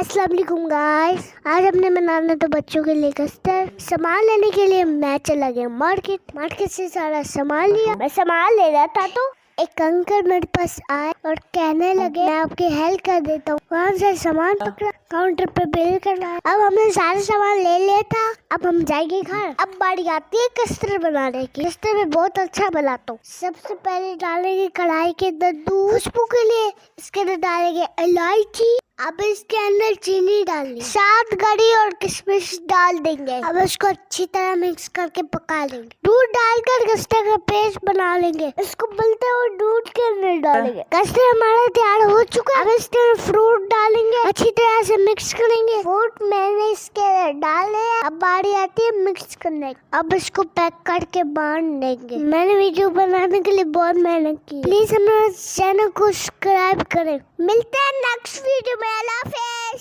अस्सलाम वालेकुम गाइस। आज हमने बनाना तो बच्चों के लिए कस्टर्ड। सामान लेने के लिए मैं चला गया मार्केट से सारा सामान लिया। मैं सामान ले रहा था तो एक अंकल मेरे पास आए और कहने लगे मैं आपकी हेल्प कर देता हूँ। वहाँ से सामान पकड़ा, काउंटर पे बिल करवाया। अब हमने सारा सामान ले लिया था। अब हम जाएंगे घर। अब बारी आती है कस्टर्ड बनाने की। कस्टर्ड में बहुत अच्छा बनाता हूँ। सबसे पहले डालेंगे कढ़ाई के अंदर दूध खुशबू के लिए। इसके अंदर डालेंगे इलायची। अब इसके अंदर चीनी डालनी, साथ गरी और किशमिश डाल देंगे। अब इसको अच्छी तरह मिक्स करके पका लेंगे। दूध डालकर कस्टर्ड का पेस्ट बना लेंगे। इसको उबलते हुए दूध के अंदर डालेंगे। कस्टर्ड हमारा तैयार हो चुका है। अब इसके अंदर फ्रूट डालेंगे, अच्छी तरह से मिक्स करेंगे। फ्रूट मैंने इसके अंदर डाले। अब बारी आती है मिक्स करने की। अब इसको पैक करके बांध देंगे। मैंने वीडियो बनाने के लिए बहुत मेहनत की। प्लीज हमारे चैनल को सब्सक्राइब करें। मिलते हैं नेक्स्ट वीडियो में। अल्लाह हाफिज़।